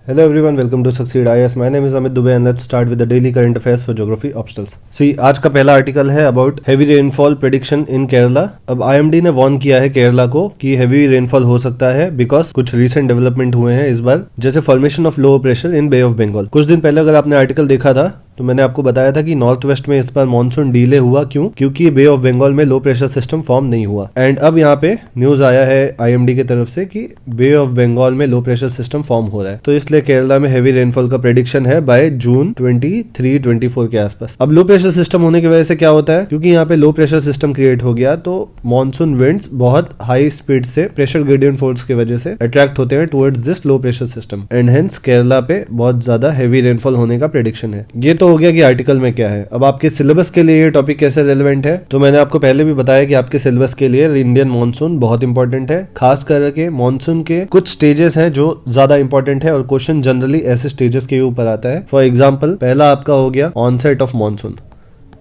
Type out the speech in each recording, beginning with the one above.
Hello everyone, welcome to Succeed IAS. My name is Amit Dubey and let's start with the daily current affairs for geography optionals. See, आज का पहला article है about heavy rainfall prediction इन केरला. अब IMD ने warn किया है केरला को कि हेवी रेनफॉल हो सकता है बिकॉज कुछ रीसेंट डेवलपमेंट हुए हैं इस बार, जैसे formation of low pressure in Bay of Bengal. कुछ दिन पहले अगर आपने आर्टिकल देखा था तो मैंने आपको बताया था कि नॉर्थ वेस्ट में इस बार मानसून डिले हुआ. क्यों? क्योंकि बे ऑफ बंगाल में लो प्रेशर सिस्टम फॉर्म नहीं हुआ. एंड अब यहाँ पे न्यूज आया है IMD की तरफ से कि बे ऑफ बंगाल में लो प्रेशर सिस्टम फॉर्म हो रहा है, तो इसलिए केरला में हेवी रेनफॉल का प्रेडिक्शन है बाय जून 23-24 के आसपास. अब लो प्रेशर सिस्टम होने की वजह से क्या होता है, क्योंकि यहाँ पे लो प्रेशर सिस्टम क्रिएट हो गया तो मानसून विंड्स बहुत हाई स्पीड से प्रेशर ग्रेडियंट फोर्स की वजह से अट्रैक्ट होते हैं towards this low pressure system and hence Kerala पे बहुत ज्यादा हेवी रेनफॉल होने का प्रेडिक्शन है. ये तो हो गया कि आर्टिकल में क्या है. अब आपके सिलेबस के लिए ये टॉपिक कैसे रेलेवेंट है, तो मैंने आपको पहले भी बताया कि आपके सिलेबस के लिए इंडियन मानसून बहुत इंपॉर्टेंट है. खास करके मानसून के कुछ स्टेजेस हैं जो ज्यादा इंपॉर्टेंट है और क्वेश्चन जनरली ऐसे स्टेजेस के ऊपर आता है. फॉर एग्जाम्पल, पहला आपका हो गया ऑनसेट ऑफ मानसून,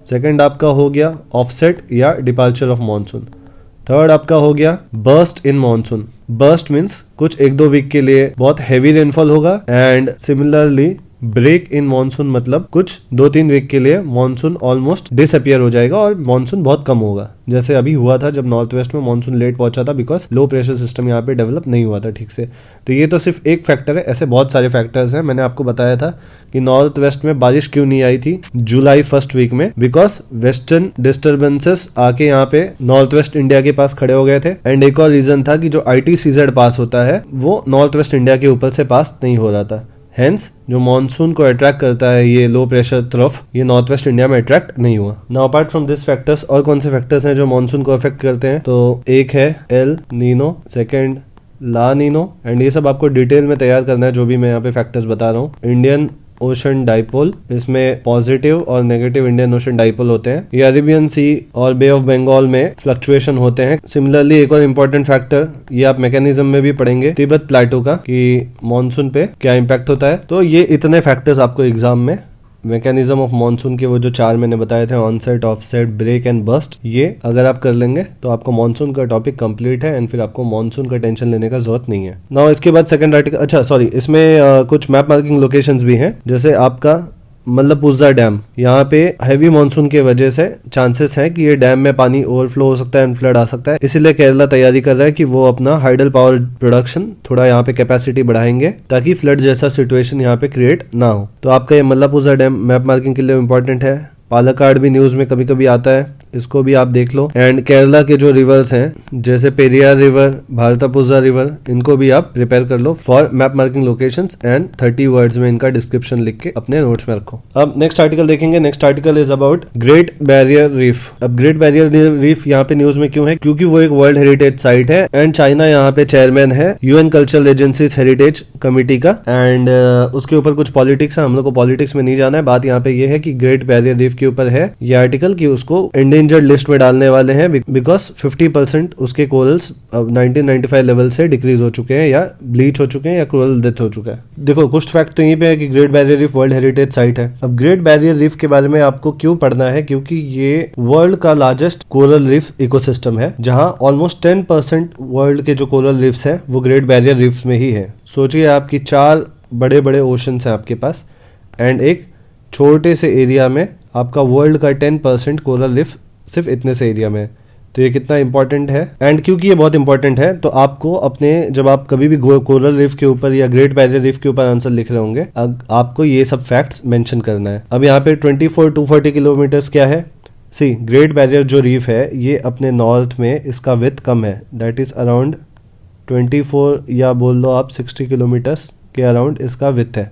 सेकेंड आपका हो गया ऑफसेट या डिपार्चर ऑफ मानसून, थर्ड आपका हो गया burst in monsoon. Burst means कुछ 1-2 वीक के लिए बहुत हैवी रेनफॉल होगा and similarly break in monsoon मतलब कुछ 2-3 वीक के लिए मानसून ऑलमोस्ट डिसअपियर हो जाएगा और मानसून बहुत कम होगा, जैसे अभी हुआ था जब नॉर्थ वेस्ट में मानसून लेट पहुंचा था बिकॉज लो प्रेशर सिस्टम यहाँ पे डेवलप नहीं हुआ था ठीक से. तो ये तो सिर्फ एक फैक्टर है, ऐसे बहुत सारे फैक्टर्स हैं. मैंने आपको बताया था कि नॉर्थ वेस्ट में बारिश क्यों नहीं आई थी जुलाई फर्स्ट वीक में, बिकॉज वेस्टर्न डिस्टर्बेंसेस आके यहाँ पे नॉर्थ वेस्ट इंडिया के पास खड़े हो गए थे. एंड एक और रीजन था कि जो ITCZ पास होता है वो नॉर्थ वेस्ट इंडिया के ऊपर से पास नहीं हो रहा था. हेंस जो मानसून को अट्रैक्ट करता है ये लो प्रेशर तरफ, ये नॉर्थ वेस्ट इंडिया में अट्रैक्ट नहीं हुआ. Now apart from this factors और कौन से फैक्टर्स हैं जो मानसून को अफेक्ट करते हैं, तो एक है El Nino, second La Nino, and ये सब आपको डिटेल में तैयार करना है जो भी मैं यहाँ पे फैक्टर्स बता रहा हूँ. इंडियन ओशन डाइपोल, इसमें पॉजिटिव और नेगेटिव इंडियन ओशन डाइपोल होते हैं. ये अरेबियन सी और बे ऑफ बंगाल में फ्लक्चुएशन होते हैं. सिमिलरली एक और इम्पोर्टेंट फैक्टर, ये आप मैकेनिज्म में भी पढ़ेंगे तिब्बत प्लेटो का कि मानसून पे क्या इम्पैक्ट होता है. तो ये इतने फैक्टर्स आपको एग्जाम में मैकेनिज्म ऑफ मानसून के वो जो 4 मैंने बताए थे, onset, offset, break and bust, ये अगर आप कर लेंगे तो आपको मानसून का टॉपिक कंप्लीट है एंड फिर आपको मानसून का टेंशन लेने का जरूरत नहीं है. नाउ इसके बाद सेकंड आर्टिकल, अच्छा सॉरी, इसमें कुछ मैप मार्किंग लोकेशंस भी हैं, जैसे आपका मल्लपुजा डैम. यहाँ पे हैवी मानसून के वजह से चांसेस हैं कि ये डैम में पानी ओवरफ्लो हो सकता है एंड फ्लड आ सकता है. इसीलिए केरला तैयारी कर रहा है कि वो अपना हाइडल पावर प्रोडक्शन थोड़ा यहाँ पे कैपेसिटी बढ़ाएंगे ताकि फ्लड जैसा सिचुएशन यहाँ पे क्रिएट ना हो. तो आपका ये मल्लपुजा डैम मैप मार्किंग के लिए इम्पोर्टेंट है. पालक्काड भी न्यूज में कभी कभी आता है, इसको भी आप देख लो. एंड केरला के जो रिवर्स हैं जैसे पेरियार रिवर, भारतपुजा रिवर, इनको भी आप प्रिपेयर कर लो for map marking locations and 30 words में इनका डिस्क्रिप्शन लिख के अपने नोट्स में रखो. अब नेक्स्ट आर्टिकल देखेंगे. Next article is about great barrier reef. अब ग्रेट बैरियर रीफ यहाँ पे न्यूज में क्यों है, क्योंकि वो एक वर्ल्ड हेरिटेज साइट है एंड चाइना यहाँ पे चेयरमैन है UN cultural agencies heritage committee का. एंड उसके ऊपर कुछ पॉलिटिक्स है, हम लोग को पॉलिटिक्स में नहीं जाना है. बात यहाँ पे ये है कि ग्रेट बैरियर रीफ के ऊपर है ये आर्टिकल कि उसको एंडेंजर्ड लिस्ट में डालने वाले हैं बिकॉज 50% उसके कोरल्स 1995 लेवल से डिक्रीज हो चुके हैं या ब्लीच हो चुके हैं या कोरल डेथ हो चुका है. देखो कुछ फैक्ट तो यहीं पे है कि great barrier reef world heritage site है. अब ग्रेट बैरियर रीफ के बारे में आपको क्यों पढ़ना है, क्योंकि ये वर्ल्ड का लार्जेस्ट कोरल रीफ इकोसिस्टम है जहां ऑलमोस्ट 10% वर्ल्ड के जो कोरल रीफ्स हैं वो ग्रेट बैरियर रीफ्स में ही है. सोचिए आपकी 4 बड़े बड़े ओशंस हैं आपके पास एंड एक छोटे से एरिया में आपका वर्ल्ड का 10% कोरल रीफ सिर्फ इतने से एरिया में. तो ये कितना इंपॉर्टेंट है. एंड क्योंकि ये बहुत इंपॉर्टेंट है तो आपको अपने जब आप कभी भी कोरल रीफ के ऊपर या ग्रेट बैरियर रीफ के ऊपर आंसर लिख रहे होंगे आपको ये सब फैक्ट्स मेंशन करना है. अब यहाँ पे 24-240 किलोमीटर्स क्या है. सी, ग्रेट बैरियर जो रीफ है ये अपने नॉर्थ में इसका विड्थ कम है, दैट इज अराउंड 24 या बोल लो आप 60 किलोमीटर्स के अराउंड इसका विड्थ है.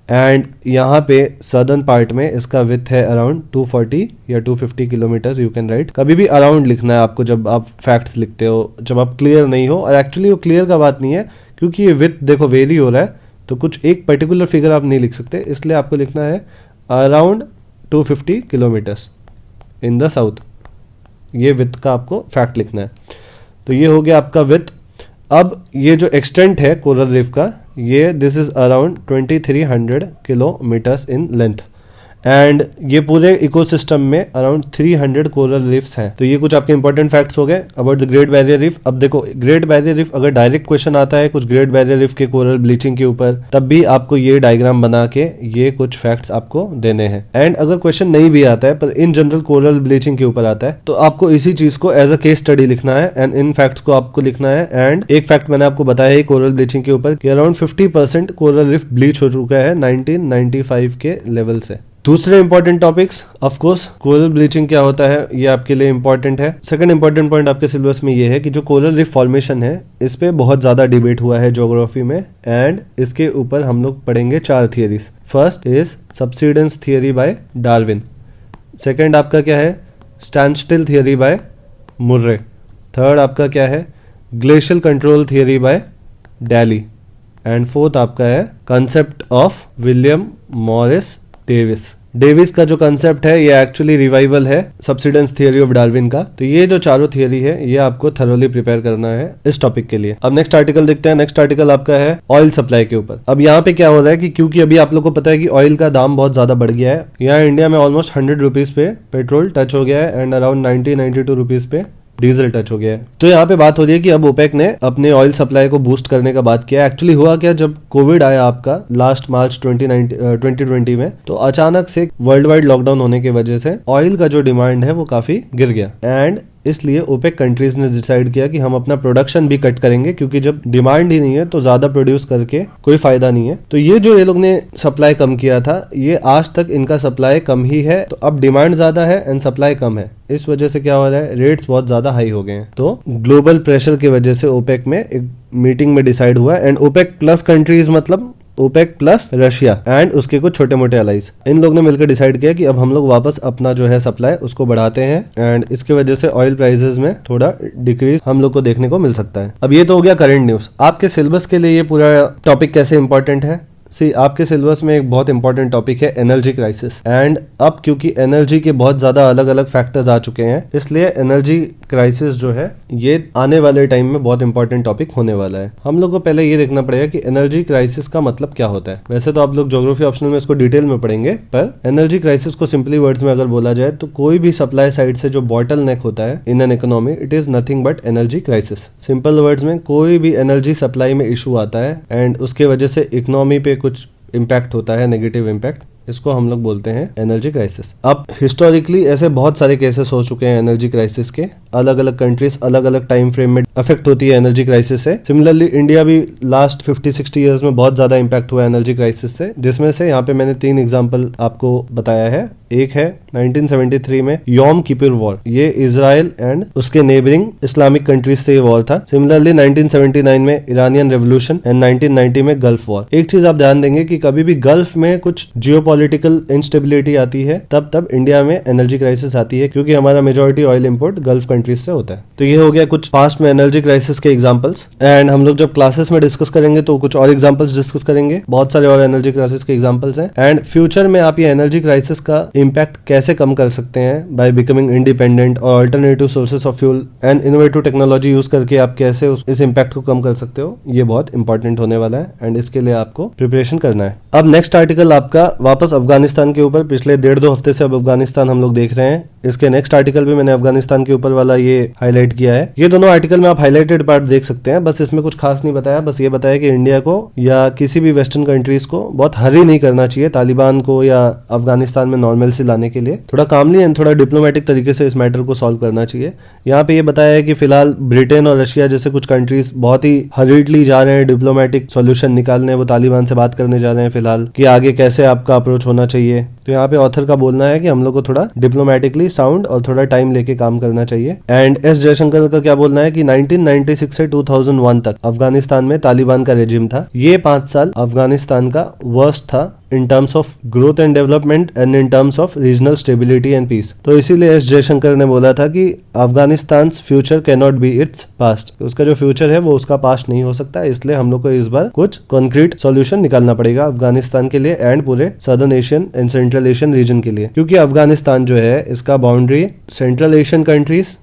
एंड यहाँ पे सदर्न पार्ट में इसका विड्थ है अराउंड 240 या 250 किलोमीटर्स. यू कैन राइट, कभी भी अराउंड लिखना है आपको जब आप फैक्ट्स लिखते हो, जब आप क्लियर नहीं हो. और एक्चुअली वो क्लियर का बात नहीं है क्योंकि ये विड्थ देखो वेरी हो रहा है तो कुछ एक पर्टिकुलर फिगर आप नहीं लिख सकते, इसलिए आपको लिखना है around 250 kilometres in the south. ये विड्थ का आपको फैक्ट लिखना है. तो ये हो गया आपका विड्थ. अब ये जो एक्सटेंट है कोरल रीफ का, ये this is around 2300 kilometres in length and ये पूरे इकोसिस्टम में अराउंड 300 कोरल रीफ्स हैं। तो ये कुछ आपके इंपॉर्टेंट फैक्ट्स हो गए about the great barrier reef. अब देखो ग्रेट बैरियर रीफ अगर डायरेक्ट क्वेश्चन आता है कुछ ग्रेट बैरियर रीफ के कोरल ब्लीचिंग के ऊपर, तब भी आपको ये डायग्राम बना के ये कुछ फैक्ट्स आपको देने हैं। एंड अगर क्वेश्चन नहीं भी आता है पर इन जनरल कोरल ब्लीचिंग के ऊपर आता है तो आपको इसी चीज को एज अ केस स्टडी लिखना है एंड इन फैक्ट्स को आपको लिखना है। एंड एक फैक्ट मैंने आपको बताया है कोरल ब्लीचिंग के ऊपर कि अराउंड 50% कोरल रीफ ब्लीच हो चुका है 1995 के लेवल से। दूसरे important topics, of course coral bleaching क्या होता है ये आपके लिए इंपॉर्टेंट है। सेकंड इंपॉर्टेंट पॉइंट आपके सिलेबस में ये है कि जो कोरल रीफ फॉर्मेशन है इस पे बहुत ज्यादा डिबेट हुआ है ज्योग्राफी में एंड इसके ऊपर हम लोग पढ़ेंगे 4 theories. First is subsidence theory by Darwin, second आपका क्या है standstill theory by Murray, third आपका क्या है glacial control theory by Daly and fourth आपका है concept of William Morris Davis का जो कंसेप्ट है ये एक्चुअली रिवाइवल है सबसिडेंस थियरी ऑफ डार्विन का। तो ये जो चारों थियरी है ये आपको थरोली प्रिपेयर करना है इस टॉपिक के लिए। अब नेक्स्ट आर्टिकल देखते हैं। नेक्स्ट आर्टिकल आपका है ऑयल सप्लाई के ऊपर। अब यहाँ पे क्या हो रहा है कि क्योंकि अभी आप लोग को पता है कि ऑयल का दाम बहुत ज्यादा बढ़ गया है, यहाँ इंडिया में ऑलमोस्ट 100 रुपीज पे पेट्रोल टच हो गया है एंड अराउंड 92 रुपीज पे डीजल टच हो गया है। तो यहाँ पे बात हो रही है कि अब ओपेक ने अपने ऑयल सप्लाई को बूस्ट करने का बात किया। एक्चुअली हुआ क्या, जब कोविड आया आपका लास्ट मार्च 2020 में, तो अचानक से वर्ल्ड वाइड लॉकडाउन होने की वजह से ऑयल का जो डिमांड है वो काफी गिर गया एंड इसलिए ओपेक कंट्रीज ने डिसाइड किया कि हम अपना प्रोडक्शन भी कट करेंगे क्योंकि जब डिमांड ही नहीं है तो ज्यादा प्रोड्यूस करके कोई फायदा नहीं है। तो ये जो ये लोग ने सप्लाई कम किया था ये आज तक इनका सप्लाई कम ही है। तो अब डिमांड ज्यादा है एंड सप्लाई कम है, इस वजह से क्या हो रहा है रेट्स बहुत ज्यादा हाई हो गए हैं। तो ग्लोबल प्रेशर की वजह से ओपेक में एक मीटिंग में डिसाइड हुआ एंड ओपेक प्लस कंट्रीज मतलब ओपेक प्लस रशिया एंड उसके कुछ छोटे मोटे अलाइज, इन लोग ने मिलकर डिसाइड किया कि अब हम लोग वापस अपना जो है सप्लाई उसको बढ़ाते हैं एंड इसके वजह से ऑयल प्राइसेस में थोड़ा डिक्रीज हम लोग को देखने को मिल सकता है। अब ये तो हो गया करंट न्यूज। आपके सिलेबस के लिए ये पूरा टॉपिक कैसे इंपॉर्टेंट है, आपके सिलेबस में एक बहुत इंपॉर्टेंट टॉपिक है एनर्जी क्राइसिस एंड अब क्योंकि एनर्जी के बहुत ज्यादा अलग अलग फैक्टर्स आ चुके हैं इसलिए एनर्जी क्राइसिस जो है ये आने वाले टाइम में बहुत इंपॉर्टेंट टॉपिक होने वाला है। हम लोग को पहले ये देखना पड़ेगा कि एनर्जी क्राइसिस का मतलब क्या होता है। वैसे तो आप लोग ज्योग्राफी ऑप्शनल में इसको डिटेल में पढ़ेंगे, पर एनर्जी क्राइसिस को सिंपली वर्ड्स में अगर बोला जाए तो कोई भी सप्लाई साइड से जो बॉटल नेक होता है in an economy, it is nothing but energy crisis. Simple words में कोई भी एनर्जी सप्लाई में इशू आता है एंड उसके वजह से इकोनॉमी पे कुछ इम्पैक्ट होता है, नेगेटिव इम्पैक्ट, इसको हम लोग बोलते हैं एनर्जी क्राइसिस। अब हिस्टोरिकली ऐसे बहुत सारे केसेस हो चुके हैं एनर्जी क्राइसिस के, अलग अलग कंट्रीज अलग अलग टाइम फ्रेम में अफेक्ट होती है एनर्जी क्राइसिस से। सिमिलरली इंडिया भी लास्ट 50-60 इयर्स में बहुत ज्यादा इम्पैक्ट हुआ है एनर्जी क्राइसिस से, जिसमें से यहाँ पे मैंने 3 एग्जांपल आपको बताया है। एक है 1973 में योम किपुर वॉर, ये इजराइल एंड उसके नेबरिंग इस्लामिक कंट्रीज से ये वॉर था। सिमिलरली 1979 में इरानियन रेवोल्यूशन एंड 1990 में गल्फ वॉर। एक चीज आप ध्यान देंगे कि कभी भी गल्फ में कुछ जियोपॉलिटिकल इंस्टेबिलिटी आती है तब इंडिया में एनर्जी क्राइसिस आती है, क्योंकि हमारा majority oil import gulf countries से होता है। तो ये हो गया कुछ पास्ट में एनर्जी क्राइसिस के एग्जांपल्स एंड हम लोग जब क्लासेस में डिस्कस करेंगे तो कुछ और एग्जांपल्स डिस्कस करेंगे, बहुत सारे और एनर्जी क्राइसिस के एग्जांपल्स हैं। एंड फ्यूचर में आप ये एनर्जी क्राइसिस का इम्पैक्ट कैसे कम कर सकते हैं बाय बिकमिंग इंडिपेंडेंट और alternative sources of fuel and innovative technology use करके आप कैसे इस इम्पैक्ट को कम कर सकते हो, ये बहुत इंपॉर्टेंट होने वाला है एंड इसके लिए आपको प्रिपरेशन करना है। अब नेक्स्ट आर्टिकल आपका वापस अफगानिस्तान के ऊपर, पिछले 1.5-2 हफ्ते से अब अफगानिस्तान हम लोग देख रहे हैं। इसके नेक्स्ट आर्टिकल भी मैंने अफगानिस्तान के ऊपर वाला ये हाईलाइट किया है। ये दोनों आर्टिकल में आप हाईलाइटेड पार्ट देख सकते हैं, बस इसमें कुछ खास नहीं बताया, बस ये बताया कि इंडिया को या किसी भी वेस्टर्न कंट्रीज को बहुत हरी नहीं करना चाहिए तालिबान को या अफगानिस्तान में नॉर्मलसी लाने के लिए, थोड़ा कामली एंड थोड़ा डिप्लोमेटिक तरीके से इस मैटर को सॉल्व करना चाहिए। यहाँ पे ये बताया है कि फिलहाल ब्रिटेन और रशिया जैसे कुछ कंट्रीज बहुत ही हरीडली जा रहे हैं डिप्लोमेटिक सॉल्यूशन निकालने, वो तालिबान से बात करने जा रहे हैं फिलहाल कि आगे कैसे आपका अप्रोच होना चाहिए। तो यहाँ पे ऑथर का बोलना है कि हम लोग को थोड़ा डिप्लोमेटिकली साउंड और थोड़ा टाइम लेके काम करना चाहिए। एंड एस जयशंकर का क्या बोलना है कि 1996 से 2001 तक अफगानिस्तान में तालिबान का रेजिम था। ये 5 साल अफगानिस्तान का वर्स्ट था in terms of growth and development and in terms of regional stability and peace. तो इसीलिए एस जयशंकर ने बोला था कि Afghanistan future can not be its past, उसका जो फ्यूचर है वो उसका पास्ट नहीं हो सकता, इसलिए हम लोग को इस बार कुछ कॉन्क्रीट सॉल्यूशन निकालना पड़ेगा अफगानिस्तान के लिए एंड पूरे southern Asian and central Asian region के लिए, क्योंकि अफगानिस्तान जो है इसका boundary central Asian countries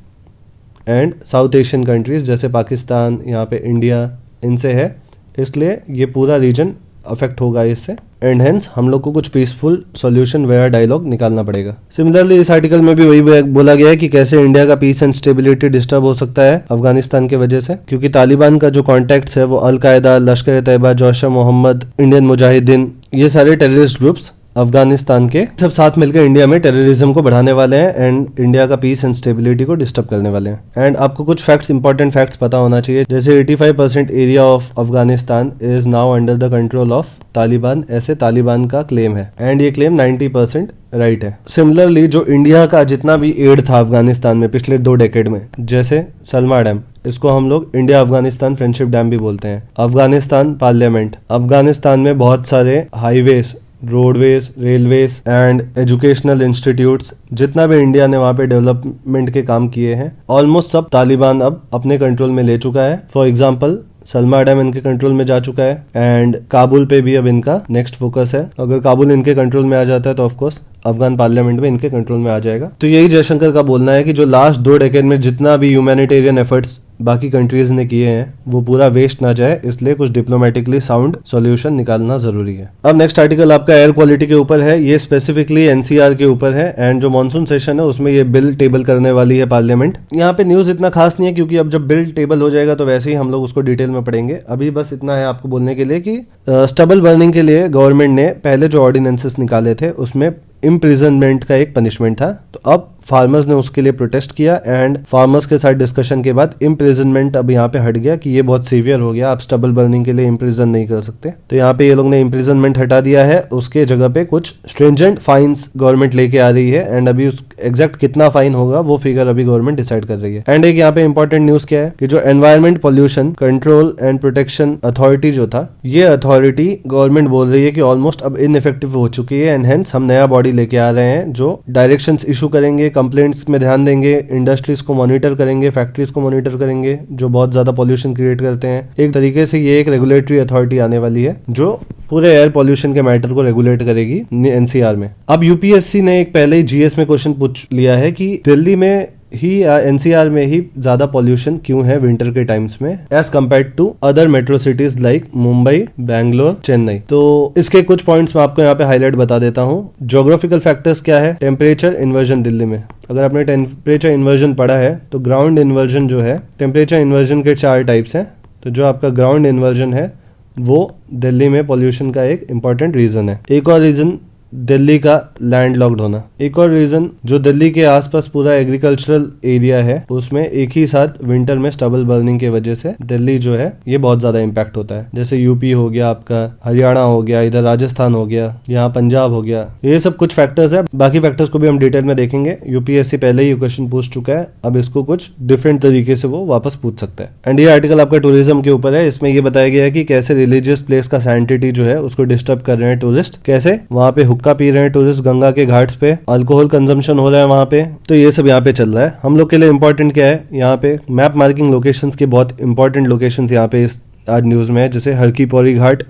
and south Asian countries जैसे पाकिस्तान, यहाँ पे इंडिया, इनसे है, इसलिए ये पूरा रीजन अफेक्ट होगा इससे, एंड हेंस हम लोग को कुछ पीसफुल सॉल्यूशन वेयर डायलॉग निकालना पड़ेगा। सिमिलरली इस आर्टिकल में भी वही बोला गया है कि कैसे इंडिया का पीस एंड स्टेबिलिटी डिस्टर्ब हो सकता है अफगानिस्तान के वजह से, क्योंकि तालिबान का जो कॉन्टैक्ट्स है वो अलकायदा, लश्कर तैयबा, जौश मोहम्मद, इंडियन मुजाहिदीन, ये सारे टेररिस्ट ग्रुप्स अफगानिस्तान के सब साथ मिलकर इंडिया में टेररिज्म को बढ़ाने वाले हैं एंड इंडिया का पीस एंड स्टेबिलिटी को डिस्टर्ब करने वाले हैं। एंड आपको कुछ फैक्ट्स, इंपॉर्टेंट फैक्ट्स पता होना चाहिए, जैसे 85% area of Afghanistan is now under the control of Taliban, ऐसे तालिबान का क्लेम है एंड ये क्लेम 90% राइट है। सिमिलरली जो इंडिया का जितना भी एड था अफगानिस्तान में पिछले 2 डेकेड में, जैसे सलमा डैम, इसको हम लोग इंडिया अफगानिस्तान फ्रेंडशिप डैम भी बोलते हैं, अफगानिस्तान पार्लियामेंट, अफगानिस्तान में बहुत सारे highways, roadways, railways and educational institutes, जितना भी इंडिया ने वहाँ पे डेवलपमेंट के काम किए हैं, ऑलमोस्ट सब तालिबान अब अपने कंट्रोल में ले चुका है। फॉर एग्जाम्पल सलमा डैम इनके कंट्रोल में जा चुका है एंड काबुल पे भी अब इनका नेक्स्ट फोकस है। अगर काबुल इनके कंट्रोल में आ जाता है तो ऑफकोर्स अफगान पार्लियामेंट में इनके कंट्रोल में आ जाएगा। तो यही जयशंकर का बोलना है कि जो लास्ट 2 डेकेड में जितना भी ह्यूमैनिटेरियन एफर्ट्स बाकी कंट्रीज ने किए हैं वो पूरा वेस्ट ना जाए, इसलिए कुछ डिप्लोमेटिकली साउंड सॉल्यूशन निकालना जरूरी है। अब नेक्स्ट आर्टिकल आपका एयर क्वालिटी के ऊपर है, ये स्पेसिफिकली एनसीआर के ऊपर है एंड जो मॉनसून सेशन है उसमें ये बिल टेबल करने वाली है पार्लियामेंट। यहाँ पे न्यूज इतना खास नहीं है क्योंकि अब जब बिल टेबल हो जाएगा तो वैसे ही हम लोग उसको डिटेल में पढ़ेंगे। अभी बस इतना है आपको बोलने के लिए कि स्टबल बर्निंग के लिए गवर्नमेंट ने पहले जो ऑर्डिनेंसेस निकाले थे उसमें इम्प्रिजनमेंट का एक पनिशमेंट था, तो अब फार्मर्स ने उसके लिए प्रोटेस्ट किया एंड फार्मर्स के साथ डिस्कशन के बाद इम्प्रिजनमेंट अब यहाँ पे हट गया कि ये बहुत सीवियर हो गया, आप स्टबल बर्निंग के लिए इम्प्रिजन नहीं कर सकते। तो यहाँ पे ये लोग ने इम्प्रिजनमेंट हटा दिया है, उसके जगह पे कुछ स्ट्रिंजेंट फाइन्स गवर्नमेंट लेके आ रही है एंड अभी उस एग्जैक्ट कितना फाइन होगा वो फिगर अभी गवर्नमेंट डिसाइड कर रही है। एंड एक यहाँ पे इंपॉर्टेंट न्यूज क्या है कि जो environment pollution control and protection authority जो था, ये अथॉरिटी गवर्नमेंट बोल रही है कि ऑलमोस्ट अब इनइफेक्टिव हो चुकी है एंड हेंस हम नया बॉडी लेके आ रहे हैं जो डायरेक्शंस इशू करेंगे, कंप्लेंट्स में ध्यान देंगे, इंडस्ट्रीज को मॉनिटर करेंगे, फैक्ट्रीज को मॉनिटर करेंगे जो बहुत ज्यादा पॉल्यूशन क्रिएट करते हैं। एक तरीके से ये एक रेगुलेटरी अथॉरिटी आने वाली है जो पूरे एयर पॉल्यूशन के मैटर को रेगुलेट करेगी एनसीआर में। अब यूपीएससी ने एक पहले ही जीएस में क्वेश्चन पूछ लिया है कि दिल्ली में ही एनसीआर में ही ज्यादा पॉल्यूशन क्यों है विंटर के टाइम्स में as compare to other metro cities like Mumbai, Bangalore, Chennai. तो इसके कुछ पॉइंट्स मैं आपको यहाँ पे हाईलाइट बता देता हूँ। ज्योग्राफिकल फैक्टर्स क्या है, टेम्परेचर इन्वर्जन दिल्ली में, अगर आपने टेम्परेचर इन्वर्जन पढ़ा है तो ग्राउंड इन्वर्जन जो है, टेम्परेचर इन्वर्जन के 4 टाइप्स हैं। तो जो आपका ग्राउंड इन्वर्जन है वो दिल्ली में पॉल्यूशन का एक इंपॉर्टेंट रीजन है। एक और रीजन दिल्ली का लैंडलॉक्ड होना, एक और रीजन जो दिल्ली के आसपास पूरा एग्रीकल्चरल एरिया है उसमें एक ही साथ विंटर में स्टबल बर्निंग की वजह से दिल्ली जो है ये बहुत ज्यादा इम्पैक्ट होता है। जैसे यूपी हो गया, आपका हरियाणा हो गया, इधर राजस्थान हो गया, यहाँ पंजाब हो गया, ये सब कुछ फैक्टर्स है। बाकी फैक्टर्स को भी हम डिटेल में देखेंगे। यूपीएससी पहले ही क्वेश्चन पूछ चुका है, अब इसको कुछ डिफरेंट तरीके से वो वापस पूछ सकता है। एंड ये आर्टिकल आपका टूरिज्म के ऊपर है, इसमें ये बताया गया है कि कैसे रिलीजियस प्लेस का सैनिटी जो है उसको डिस्टर्ब कर रहे हैं टूरिस्ट, कैसे वहाँ पे हुक्का पी रहे हैं टूरिस्ट गंगा के घाट्स पे, अल्कोहल कंजम्पशन हो रहा है वहाँ पे। तो ये सब यहाँ पे चल रहा है। हम लोग के लिए इंपॉर्टेंट क्या है, यहाँ पे मैप मार्किंग लोकेशंस के बहुत इंपॉर्टेंट लोकेशंस यहाँ पे इस आज न्यूज में है, जैसे हर की पौड़ी घाट,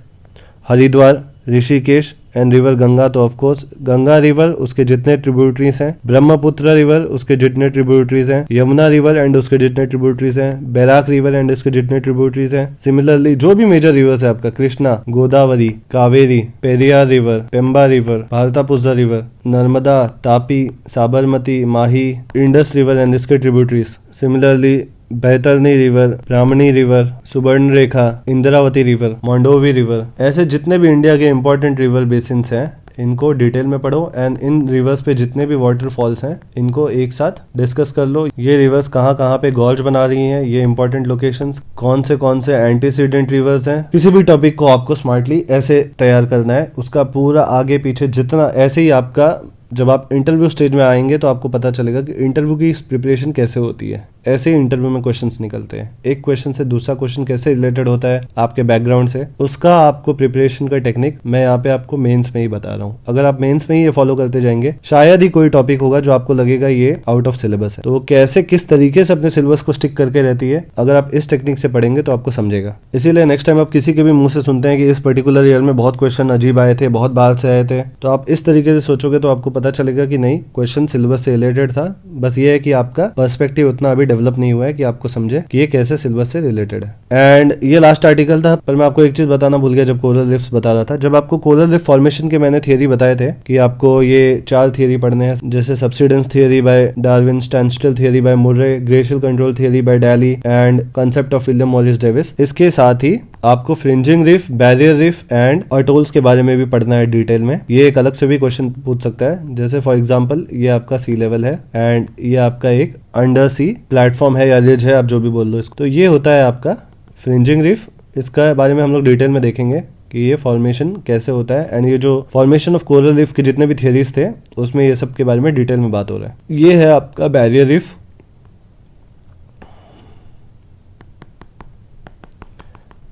हरिद्वार, ऋषिकेश एंड रिवर गंगा। तो ऑफ कोर्स गंगा रिवर उसके जितने ट्रिब्यूटरीज हैं, ब्रह्मपुत्र रिवर उसके जितने ट्रिब्यूटरीज हैं, यमुना रिवर एंड उसके जितने ट्रिब्यूटरीज हैं, बैराक रिवर एंड उसके जितने ट्रिब्यूटरीज हैं। सिमिलरली जो भी मेजर रिवर्स है आपका, Krishna, Godavari, Kaveri, Periyar river, Pamba river, Bharathapuzha river, Narmada, Tapi, Sabarmati, Mahi, Indus river and इसके tributaries. Similarly Baitarani river, Brahmani river, Suvarna Rekha, Indravati river, Mandovi river, ऐसे जितने भी इंडिया के इंपॉर्टेंट रिवर बेसिन्स हैं इनको डिटेल में पढ़ो एंड इन रिवर्स पे जितने भी वाटरफॉल्स हैं इनको एक साथ डिस्कस कर लो। ये रिवर्स कहाँ कहाँ पे गॉर्ज बना रही हैं, ये इंपॉर्टेंट लोकेशंस, कौन से एंटीसीडेंट रिवर्स हैं। किसी भी टॉपिक को आपको स्मार्टली ऐसे तैयार करना है, उसका पूरा आगे पीछे जितना, ऐसे ही आपका जब आप इंटरव्यू स्टेज में आएंगे तो आपको पता चलेगा कि इंटरव्यू की प्रिपरेशन कैसे होती है। ऐसे ही इंटरव्यू में क्वेश्चंस निकलते हैं, एक क्वेश्चन से दूसरा क्वेश्चन कैसे रिलेटेड होता है आपके बैकग्राउंड से, उसका आपको प्रिपरेशन का टेक्निक मैं यहाँ पे आपको मेंस में ही बता रहा हूँ। अगर आप मेंस में ही ये फॉलो करते जाएंगे, शायद ही कोई टॉपिक होगा जो आपको लगेगा ये आउट ऑफ सिलेबस है। तो कैसे किस तरीके से अपने सिलेबस को स्टिक करके रहती है, अगर आप इस टेक्निक से पढ़ेंगे तो आपको समझेगा। इसीलिए नेक्स्ट टाइम आप किसी के भी मुंह से सुनते हैं कि इस पर्टिकुलर ईयर में बहुत क्वेश्चन अजीब आए थे, बहुत बाहर से आए थे, तो आप इस तरीके से सोचोगे तो आपको पता चलेगा कि नहीं, क्वेश्चन सिलेबस से रिलेटेड था। बस ये है कि आपका पर्सपेक्टिव उतना अभी डेवलप नहीं हुआ है कि आपको समझे कि ये कैसे सिलेबस से रिलेटेड है। एंड ये लास्ट आर्टिकल था, पर मैं आपको एक चीज बताना भूल गया जब कोरल रिफ्स बता रहा था। जब आपको कोरल रिफ फॉर्मेशन के मैंने थियरी बताए थे कि आपको ये 4 थियरी पढ़ने हैं, जैसे subsidence theory by Darwin, standstill theory by Murray, glacial control theory by Daly and concept of William Morris Davis. इसके साथ ही आपको fringing reef, barrier reef and atolls के बारे में भी पढ़ना है डिटेल में। ये एक अलग से भी क्वेश्चन पूछ सकता है, जैसे फॉर एग्जांपल ये आपका सी लेवल है एंड ये आपका एक अंडर सी प्लेटफॉर्म है या रिज है, आप जो भी बोल लो इसको। तो ये होता है आपका फ्रिंजिंग रिफ। इसका बारे में हम लोग डिटेल में देखेंगे कि ये फॉर्मेशन कैसे होता है एंड ये जो फॉर्मेशन ऑफ कोरल रिफ के जितने भी थियरीज थे उसमें ये सब के बारे में डिटेल में बात हो रहा है। ये है आपका barrier reef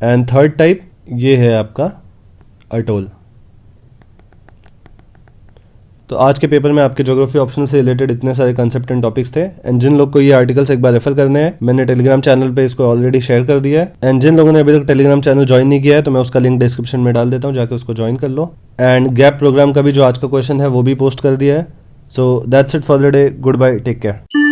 and third type ये है आपका अटोल। तो आज के पेपर में आपके ज्योग्राफी ऑप्शनल से रिलेटेड इतने सारे कंसेप्ट एंड टॉपिक्स थे एंड जिन लोग को ये आर्टिकल्स एक बार रेफर करने हैं, मैंने टेलीग्राम चैनल पे इसको ऑलरेडी शेयर कर दिया है। एंड जिन लोगों ने अभी तक टेलीग्राम चैनल ज्वाइन नहीं किया है तो मैं उसका लिंक डिस्क्रिप्शन में डाल देता हूँ, जाके उसको ज्वाइन कर लो। एंड गैप प्रोग्राम का भी जो आज का क्वेश्चन है वो भी पोस्ट कर दिया है। So that's it for the day. Goodbye, take care.